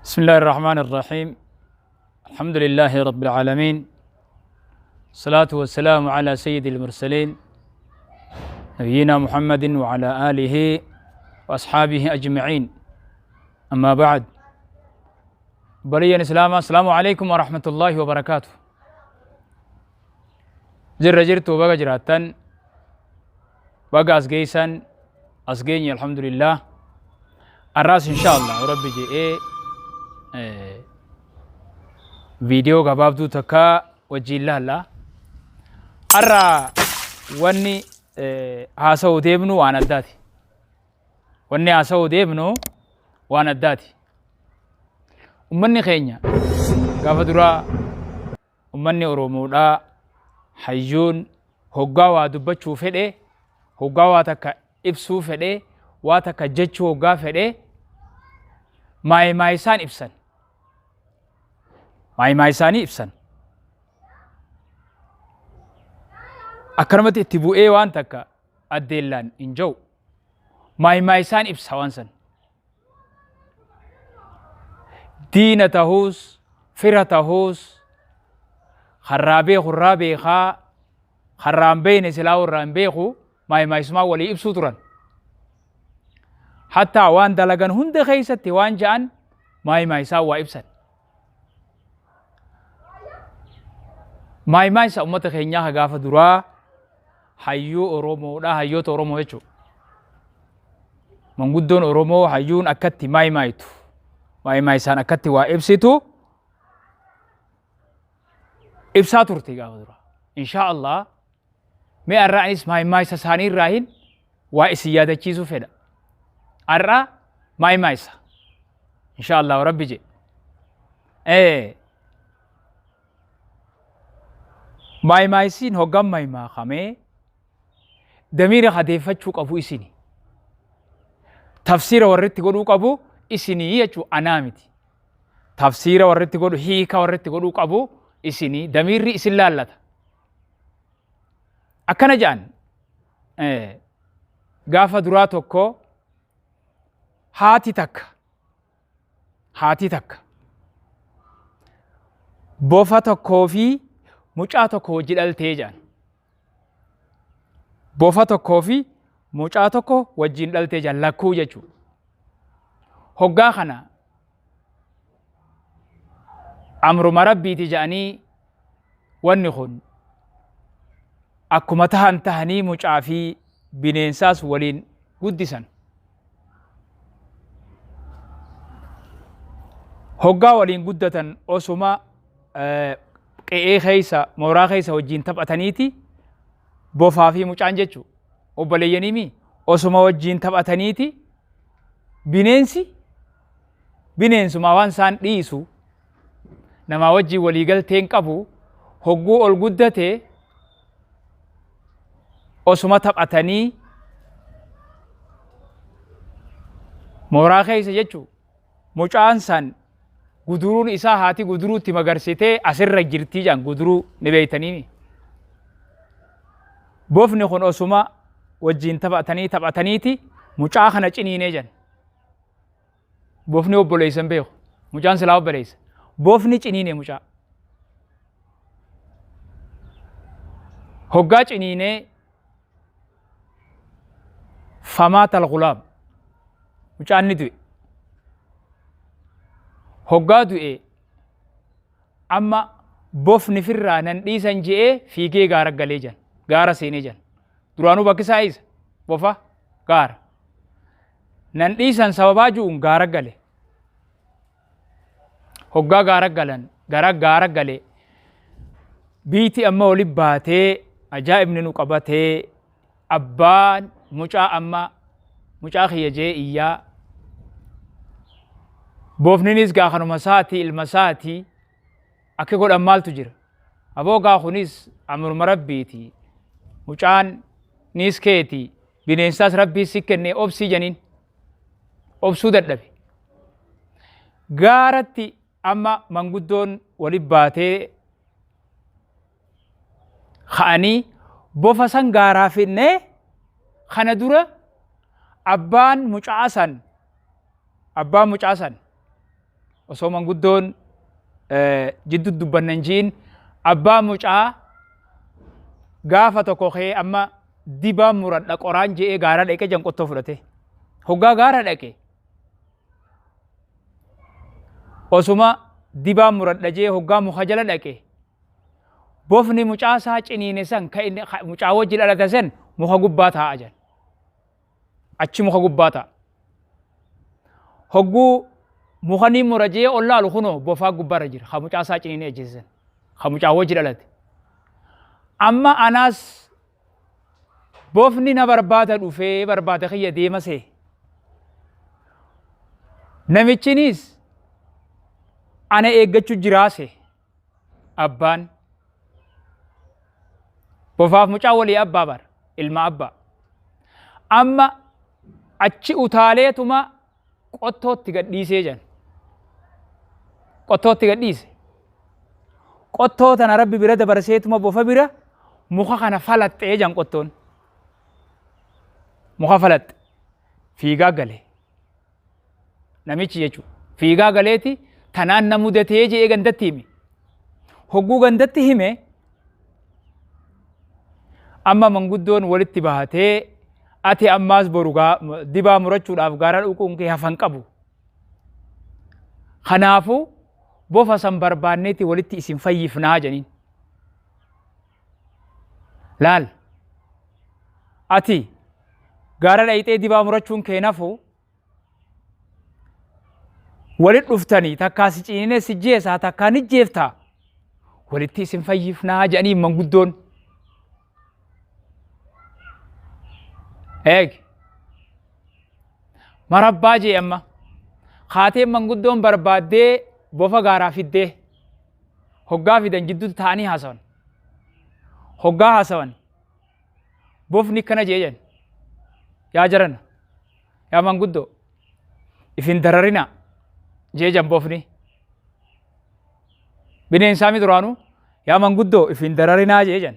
بسم الله الرحمن الرحيم. الحمد لله رب العالمين، الصلاة والسلام على سيد المرسلين نبينا محمد وعلى آله وأصحابه أجمعين. أما بعد، بريا الإسلام، السلام عليكم ورحمة الله وبركاته. جرت وبقى جراتن بقى أسجيسن أسجيني الحمد لله. الراس إن شاء الله ربي جي فيديو gabaabduu takka wajjiin laalla har'a wanni haasa'uu deemnu waan addaati. Wanni haasa'uu deemnu waan addaati. Ummanni keenya gaafa duraa ummanni Oromoodhaa hayyuun hoggaa waa dubbachuu fedhe, hoggaa waa takka ibsuu fedhe, waa takka jechuu hoggaa fedhe maayii isaan ibsan. maayii isaanii ibsan. Akkanumatti itti bu'ee waan takka addeellaan hin jiru maayii isaan ibsa waan san. Diina tahuus, fira tahuus, harraa beeku irraa beekaa, harraa hin beekne silaa irraa hin beeku maayii isumaa walii ibsuu turan. Hattaa waan dalagan hunda keessatti waan ja'an maayii isaan waa ibsan. maayii isa ummata keenyaa gaafa duraa hayyuu Oromoodhaa, hayyoota Oromoo jechuudha. Manguddoon Oromoo hayyuun akkatti maayitu, maayii isaan akkatti waa ibsitu ibsaa turte gaafa duraa. Inshaa Allah mee har'a anis maayii isa isaanii irraa hin waa isin yaadachiisuu fedha. Har'a maayii isa inshaa Allah rabbi jedhe. maayii isin hoggan maayii kamee damiira hadeeffachuu qabu isini. Tafsiira warritti godhuu qabu isinii jechuu anaa miti. Tafsiira warritti godhu, hiika warritti godhuu qabu isinii, damiirri isin laallata. Akkana jedhan gaafa duraa tokko haati takka bofa tokkoo fi mucaa tokko wajji dhaltee jedhan. Bofa tokkoo fi mucaa tokko wajjin dhaltee jedhan lakkuu jechuudha. Hoggaa kana amruma rabbiiti jedhanii wanni kun akkuma tahanii mucaa fi bineensaas waliin guddisan. Hoggaa waliin guddatan osuma qe'ee keessa, mooraa keessa wajjin taphataniiti bofaa fi mucaan jechuudha. Obboleeyyaniimi osuma wajjin taphataniiti bineensuma waan isaan dhiisu namaa wajjin waliigalteen qabu hogguu ol guddatee osuma taphatanii mooraa keessa jechuudha. Mucaan san guduruun isaa haati guduruutti magarsitee asirra jirtii jedhan guduruu ni beeytaniimi. Bofni kun osuma wajjin taphataniiti mucaa kana ciniinee jedhan. Bofni obboleessan beeku, mucaan silaa obboleessa. Bofni ciniinee mucaa. Hoggaa ciniinee famaata al-gulaam mucaan ni du'e. Hoggaa du'e amma bofni firraa nan dhiisan je'ee fiigee gaara galee jedhan. Gaara seenee jedhan. Duraanuu bakki isaa isa bofa gaara. Nan dhiisan sababaa ju'uun gaara gale. Hoggaa gaara galan gaara gale biiti amma oli baatee ajaa'ibni nu qabatee abbaan mucaa amma mucaa kiyya jee iyyaa. Bofninis gaa kanuma isaati ilma isaati akka godhan maaltu jira. Aboo gaa kunis amruma rabbiiti. Mucaan nis keeti bineensaas rabbii si kennee obsii janiin obsuu dadhabe. Gaaratti amma manguddoon wali baatee ka'anii bofa san gaaraa finnee kana dura abbaan mucaa san osoo manguddoon jiddu dubbannan jiin abbaa mucaa gaafa tokko kee amma dibaa muradha qoraan je'ee gaara dhaqee janqottoo fudhate hoggaa gaara dhaqe osuma dibaa muradha jee hoggaa muka jala dhaqe bofni mucaa isaa ciniine san ka inni mucaa wajji dhalate san muka gubbaa taa'a jan achi muka gubbaa taa'a hogguu mukanii mura jee ollaalu kunoo bofaa gubbaarra jira ka mucaa isaa ciniine ejjisisan ka mucaa wajji dhalate amma anaas bofni na barbaada dhufee barbaada kiyya deemase namichinis ana eeggachuu jiraase abbaan bofaaf mucaa walii abbaa bar ilma abbaa amma achi utaaleetuma qottootti gadhiisee jan qottootti gadhiise qottoo tana rabbi bira dabarseetuma bofa bira muka kana falaxxee jan qottoon muka falaxxe fiigaa galee namichi jechuudha fiigaa galeeti tanaan na mudatee jee gandatti hime hogguu gandatti hime amma manguddoon walitti bahatee ati ammaas boru dibaa murachuudhaaf gaara dhuquun kee hafan qabu kanaafuu bofa san barbaanneeti walitti isin fayyifnaa janiin laal ati gaara dhayxee dibaa murachuun kee nafu walit dhuftanii takkaa si ciinee si jeesaa takkaa ni jeeftaa walitti isin fayyifnaa jedhanii manguddoon eeg marabbaa jee amma kaateen manguddoon barbaaddee bofa gaaraa fiddee hoggaa fidan jidduutti ta'anii haasawan hoggaa haasawan bofni kana jee jan yaa jarana yaa manguddoo ifin dararina jee jan bofni bineensaami duraanu yaa manguddoo ifin dararinaa jee jan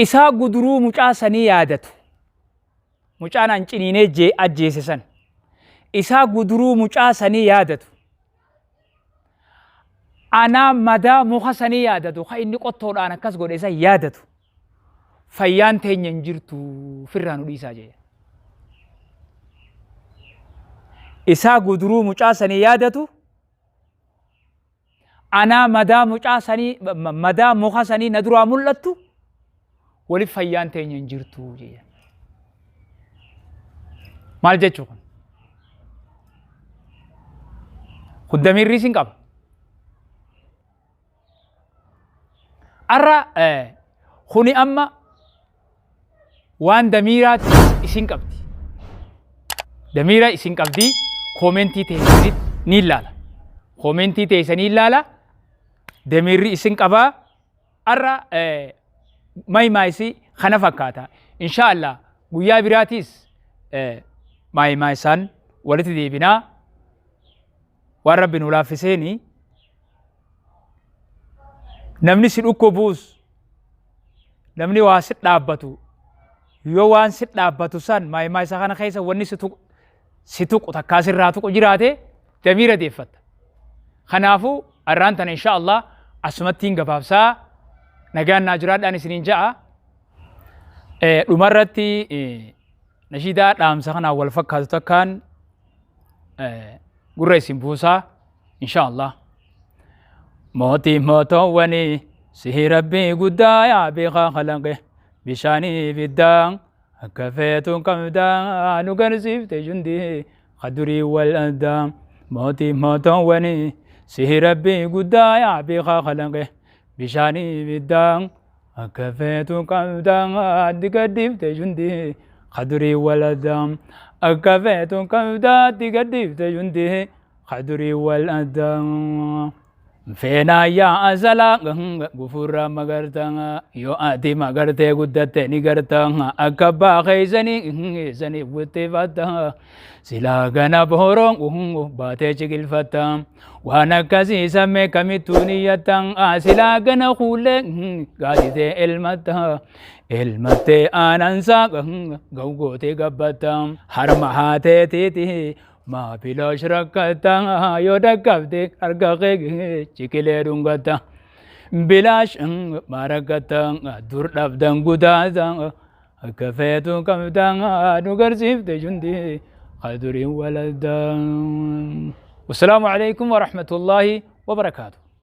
isaa guduruu mucaa sanii yaadatu mucaan an ciniinee jee ajjeese san isaa guduruu mucaa sanii yaadatu anaa madaa muka sanii yaadatu ka inni qottoodhaan akkas godhe isa yaadatu fayyaan teenya hin jirtu firraa nu dhiisaa jee isaa guduruu mucaa sanii yaadatu anaa madaa muka sanii na duraa mul'attu waliif fayyaan teenya hin jirtu jee maal jechuu kun damirri isin qaba arra kuni amma waan damiiraati isin qabdi damiira isin qabdi koomentii teessanii ni ilaala koomentii teessanii ilaala damirri isin qabaa arra maaymaayisi kana fakkaata inshaallah guyyaa biraatiis maaymaayisaan walitti deebinaa waan rabbi nu laaffiseeni namni si dhukkubuus namni waa si dhaabbatu yoo waan si dhaabbatu san maaymaayisa kana keessa wanni si tuqu takkaa sirraa tuqu jiraate damiira deeffatta kanaafuu arraan tana inshaallah asumattiin gabaabsaa nagaan naa jiraadhaan isiniin ja'a dhumarratti nashiidaa dhaamsa kanaan wal fakkaatu takkaan gurra isin buusaa inshaallah mootii mootoowwani sihi rabbii guddaa yaa beekaa kalaqe bishaanii biddaan akka feetuun qabdaa nu garsiifte jundii kadurii wal addaa mootii mootoowwani sihi rabbii guddaa yaa beekaa kalaqe bishaanii biddaan akka feetuun qabdaa digaddiifte jundii kadurii wal addaa akka feetuun qabdaa digaddiifte jundii kadurii wal addaa feena yaa azala gufurra magartanga yo ati magarte guddate ni gartanga akka baaqeysanii sanii wuttifata silaa gana boron baatee chigilfata waan akkasii sammee kamittuu niyyatan silaa gana kuulee gaaditee elmattee aanansaa gawgootee gabbata harma haateetiiti ما بلاش ركتا يو دكبتي أرقاقي شكلي دونغتا بلاش ما ركتا دور دبدن قداتا كفيتو كمتا نقر سيفت جندي قدري ولدا والسلام عليكم ورحمة الله وبركاته.